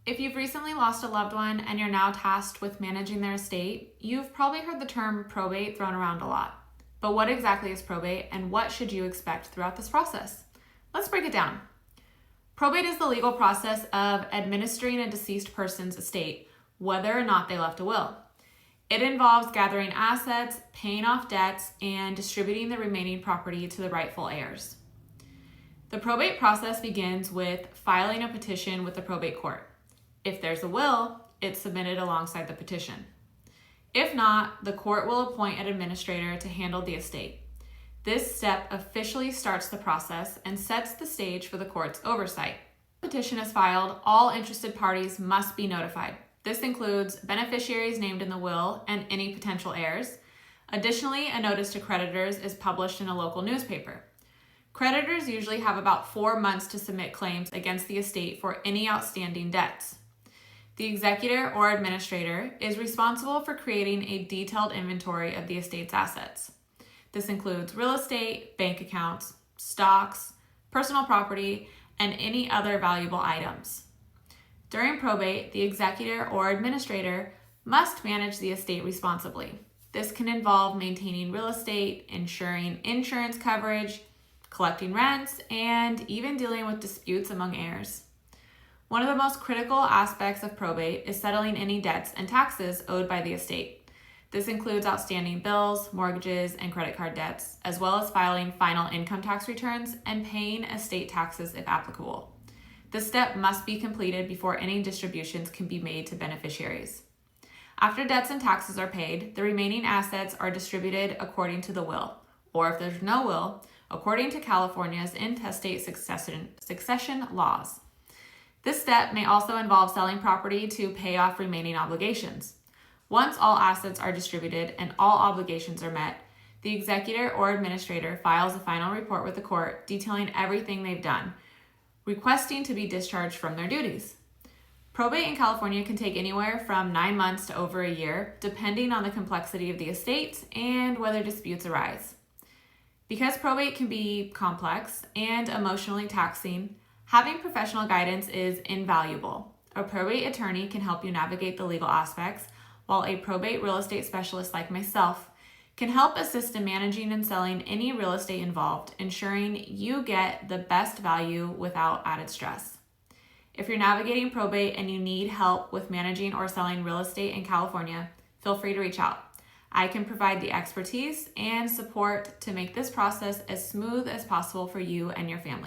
If you've recently lost a loved one and you're now tasked with managing their estate, you've probably heard the term probate thrown around a lot. But what exactly is probate and what should you expect throughout this process? Let's break it down. Probate is the legal process of administering a deceased person's estate, whether or not they left a will. It involves gathering assets, paying off debts, and distributing the remaining property to the rightful heirs. The probate process begins with filing a petition with the probate court. If there's a will, it's submitted alongside the petition. If not, the court will appoint an administrator to handle the estate. This step officially starts the process and sets the stage for the court's oversight. When the petition is filed, all interested parties must be notified. This includes beneficiaries named in the will and any potential heirs. Additionally, a notice to creditors is published in a local newspaper. Creditors usually have about 4 months to submit claims against the estate for any outstanding debts. The executor or administrator is responsible for creating a detailed inventory of the estate's assets. This includes real estate, bank accounts, stocks, personal property, and any other valuable items. During probate, the executor or administrator must manage the estate responsibly. This can involve maintaining real estate, ensuring insurance coverage, collecting rents, and even dealing with disputes among heirs. One of the most critical aspects of probate is settling any debts and taxes owed by the estate. This includes outstanding bills, mortgages, and credit card debts, as well as filing final income tax returns and paying estate taxes if applicable. This step must be completed before any distributions can be made to beneficiaries. After debts and taxes are paid, the remaining assets are distributed according to the will, or if there's no will, according to California's intestate succession laws. This step may also involve selling property to pay off remaining obligations. Once all assets are distributed and all obligations are met, the executor or administrator files a final report with the court detailing everything they've done, requesting to be discharged from their duties. Probate in California can take anywhere from 9 months to over a year, depending on the complexity of the estate and whether disputes arise. Because probate can be complex and emotionally taxing, having professional guidance is invaluable. A probate attorney can help you navigate the legal aspects, while a probate real estate specialist like myself can help assist in managing and selling any real estate involved, ensuring you get the best value without added stress. If you're navigating probate and you need help with managing or selling real estate in California, feel free to reach out. I can provide the expertise and support to make this process as smooth as possible for you and your family.